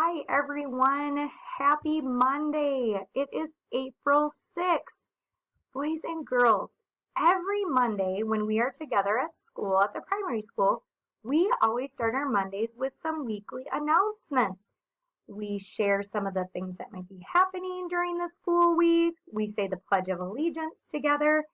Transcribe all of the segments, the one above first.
Hi, everyone. Happy Monday. It is April 6th. Boys and girls, every Monday when we are together at school, at the primary school, we always start our Mondays with some weekly announcements. We share some of the things that might be happening during the school week. We say the Pledge of Allegiance together.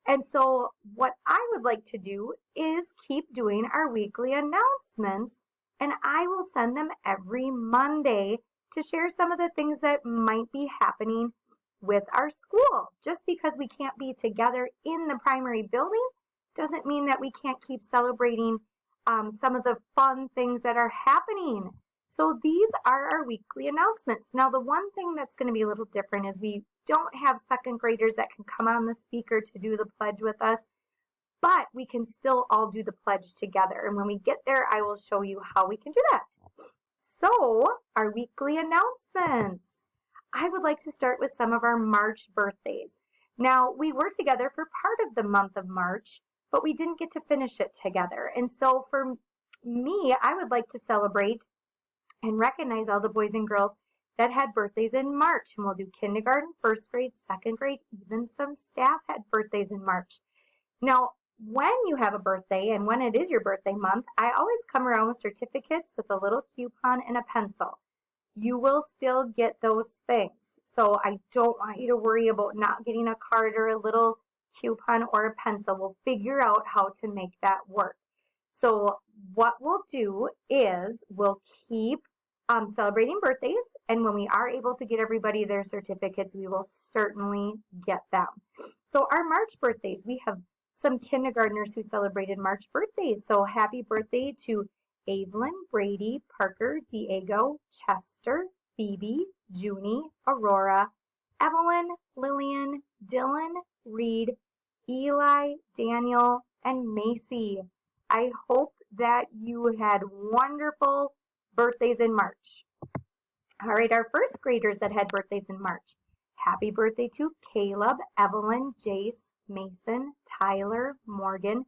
And so, what I would like to do is keep doing our weekly announcements, and I will send them every Monday to share some of the things that might be happening with our school. Just because we can't be together in the primary building doesn't mean that we can't keep celebrating some of the fun things that are happening. So these are our weekly announcements. Now, the one thing that's going to be a little different is we don't have second graders that can come on the speaker to do the pledge with us, but we can still all do the pledge together. And when we get there, I will show you how we can do that. So, our weekly announcements. I would like to start with some of our March birthdays. Now, we were together for part of the month of March, but we didn't get to finish it together. And so for me, I would like to celebrate and recognize all the boys and girls that had birthdays in March. And we'll do kindergarten, first grade, second grade, even some staff had birthdays in March. Now, when you have a birthday and when it is your birthday month, I always come around with certificates with a little coupon and a pencil. You will still get those things. So I don't want you to worry about not getting a card or a little coupon or a pencil. We'll figure out how to make that work. So what we'll do is we'll keep celebrating birthdays, and when we are able to get everybody their certificates, we will certainly get them. So our March birthdays, we have some kindergartners who celebrated March birthdays. So happy birthday to Evelyn, Brady, Parker, Diego, Chester, Phoebe, Junie, Aurora, Evelyn, Lillian, Dylan, Reed, Eli, Daniel, and Macy. I hope that you had wonderful birthdays in March. All right, our first graders that had birthdays in March. Happy birthday to Caleb, Evelyn, Jace, Mason, Tyler, Morgan,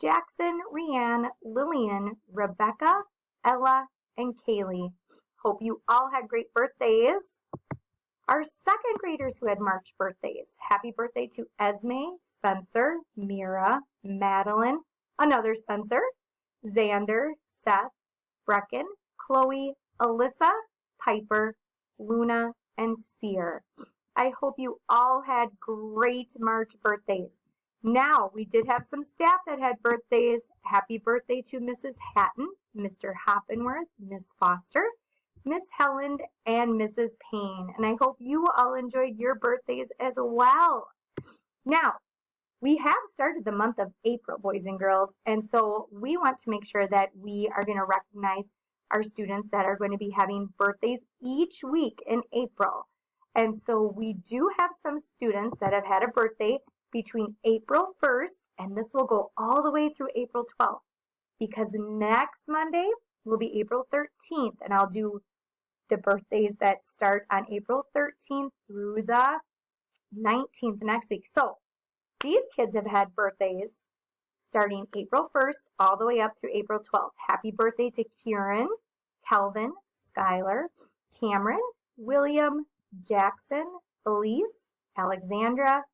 Jackson, Rianne, Lillian, Rebecca, Ella, and Kaylee. Hope you all had great birthdays. Our second graders who had March birthdays. Happy birthday to Esme, Spencer, Mira, Madeline, another Spencer, Xander, Seth, Brecken, Chloe, Alyssa, Piper, Luna, and Sear. I hope you all had great March birthdays. Now, we did have some staff that had birthdays. Happy birthday to Mrs. Hatton, Mr. Hoppenworth, Miss Foster, Miss Helen, and Mrs. Payne. And I hope you all enjoyed your birthdays as well. Now, we have started the month of April, boys and girls, and so we want to make sure that we are going to recognize our students that are going to be having birthdays each week in April. And so we do have some students that have had a birthday between April 1st, and this will go all the way through April 12th, because next Monday will be April 13th, and I'll do the birthdays that start on April 13th through the 19th next week. So these kids have had birthdays starting April 1st all the way up through April 12th. Happy birthday to Kieran, Kelvin, Skylar, Cameron, William, Jackson, Elise, Alexandra,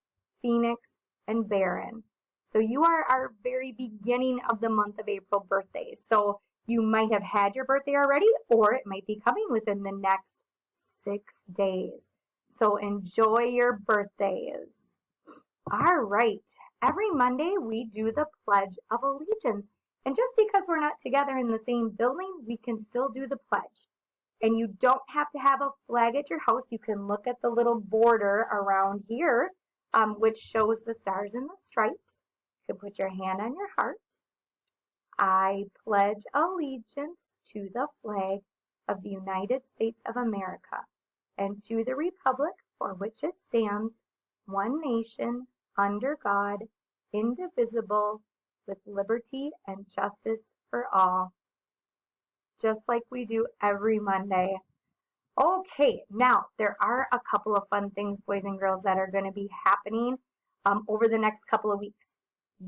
Phoenix, and Barron. So you are our very beginning of the month of April birthdays. So you might have had your birthday already, or it might be coming within the next 6 days. So enjoy your birthdays. All right. Every Monday we do the Pledge of Allegiance. And just because we're not together in the same building, we can still do the pledge. And you don't have to have a flag at your house. You can look at the little border around here, which shows the stars and the stripes. You can put your hand on your heart. I pledge allegiance to the flag of the United States of America and to the republic for which it stands, one nation, under God, indivisible, with liberty and justice for all. Just like we do every Monday. Okay, now there are a couple of fun things, boys and girls, that are going to be happening over the next couple of weeks.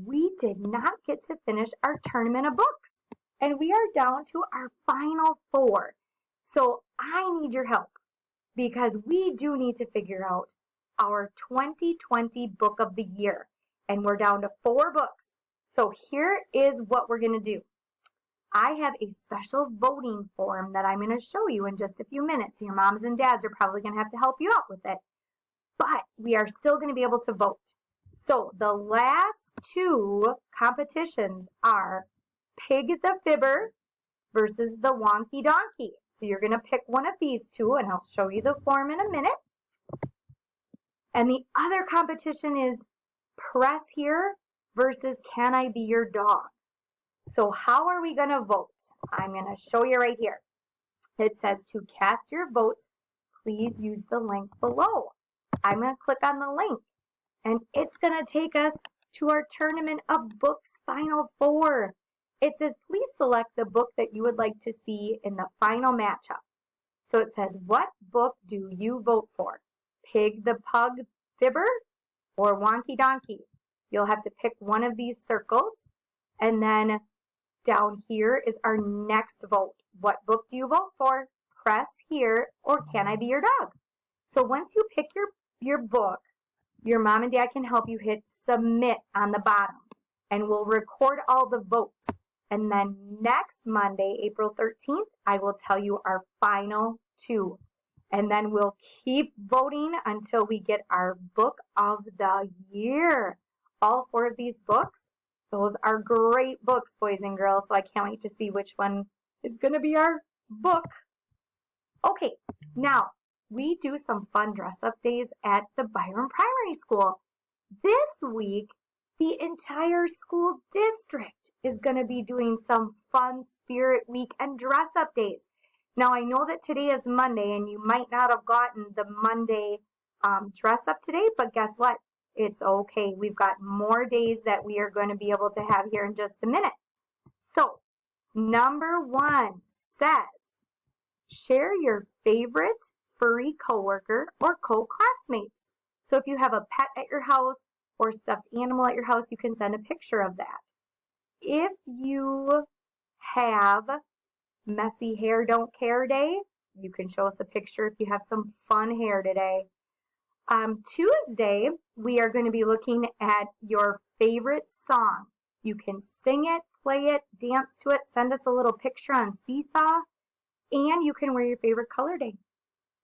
We did not get to finish our tournament of books, and we are down to our final 4. So I need your help because we do need to figure out our 2020 book of the year. And we're down to 4 books. So here is what we're going to do. I have a special voting form that I'm going to show you in just a few minutes. Your moms and dads are probably going to have to help you out with it. But we are still going to be able to vote. So the last 2 competitions are Pig the Fibber versus the Wonky Donkey. So you're going to pick one of these 2, and I'll show you the form in a minute. And the other competition is Press Here versus Can I Be Your Dog? So how are we going to vote? I'm going to show you right here. It says to cast your votes, please use the link below. I'm going to click on the link, and it's going to take us to our Tournament of Books Final 4. It says, please select the book that you would like to see in the final matchup. So it says, what book do you vote for? Pig the Pug Fibber or Wonky Donkey? You'll have to pick one of these circles, and then down here is our next vote. What book do you vote for? Press Here or Can I Be Your Dog? So once you pick your book, your mom and dad can help you hit submit on the bottom, and we'll record all the votes. And then next Monday, April 13th, I will tell you our final 2. And then we'll keep voting until we get our book of the year. All 4 of these books, those are great books, boys and girls. So I can't wait to see which one is going to be our book. Okay, now we do some fun dress-up days at the Byron Primary School. This week, the entire school district is going to be doing some fun Spirit Week and dress-up days. Now, I know that today is Monday, and you might not have gotten the Monday dress-up today, but guess what? It's okay. We've got more days that we are going to be able to have here in just a minute. So, number 1 says, share your favorite furry coworker or co-classmates. So if you have a pet at your house or stuffed animal at your house, you can send a picture of that. If you have Messy Hair Don't Care Day, you can show us a picture if you have some fun hair today. Tuesday, we are going to be looking at your favorite song. You can sing it, play it, dance to it, send us a little picture on Seesaw, and you can wear your favorite color day.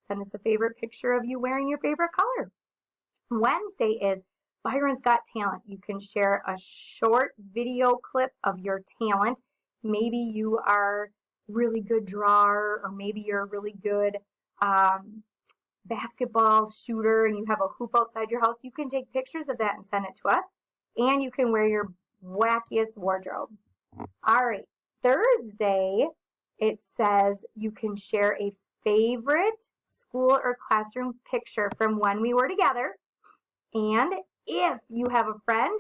Send us a favorite picture of you wearing your favorite color. Wednesday is Byron's Got Talent. You can share a short video clip of your talent. Maybe you are a really good drawer, or maybe you're a really good basketball shooter and you have a hoop outside your house. You can take pictures of that and send it to us. And you can wear your wackiest wardrobe. All right. Thursday, it says you can share a favorite school or classroom picture from when we were together. And if you have a friend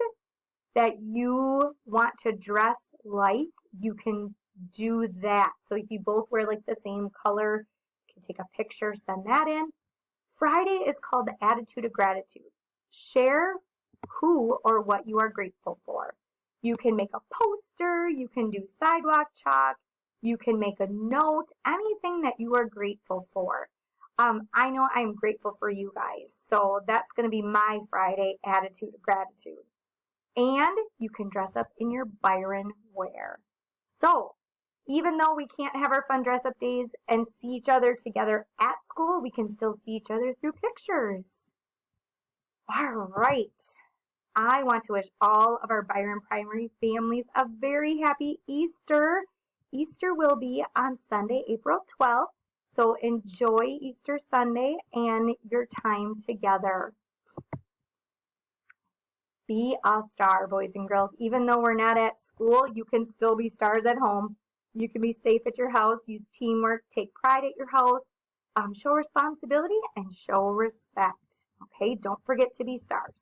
that you want to dress like, you can do that. So if you both wear like the same color, you can take a picture, send that in. Friday is called the Attitude of Gratitude. Share who or what you are grateful for. You can make a poster, you can do sidewalk chalk, you can make a note, anything that you are grateful for. I know I'm grateful for you guys, so that's going to be my Friday Attitude of Gratitude. And you can dress up in your Byron wear. So, even though we can't have our fun dress-up days and see each other together at school, we can still see each other through pictures. All right. I want to wish all of our Byron Primary families a very happy Easter. Easter will be on Sunday, April 12th. So enjoy Easter Sunday and your time together. Be a star, boys and girls. Even though we're not at school, you can still be stars at home. You can be safe at your house, use teamwork, take pride at your house, show responsibility, and show respect. Okay, don't forget to be stars.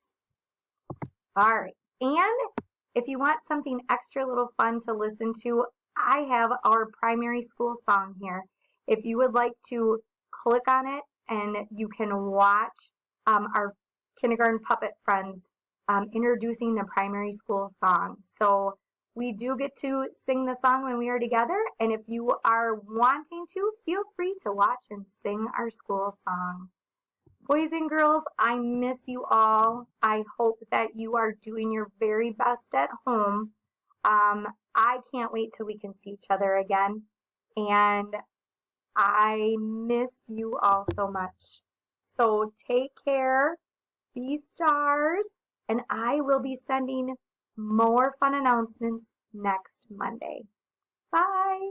All right, and if you want something extra little fun to listen to, I have our primary school song here. If you would like to click on it, and you can watch our kindergarten puppet friends introducing the primary school song. So We do get to sing the song when we are together, and if you are wanting to, feel free to watch and sing our school song. Boys and girls, I miss you all. I hope that you are doing your very best at home. I can't wait till we can see each other again. And I miss you all so much. So take care, be stars, and I will be sending more fun announcements next Monday. Bye.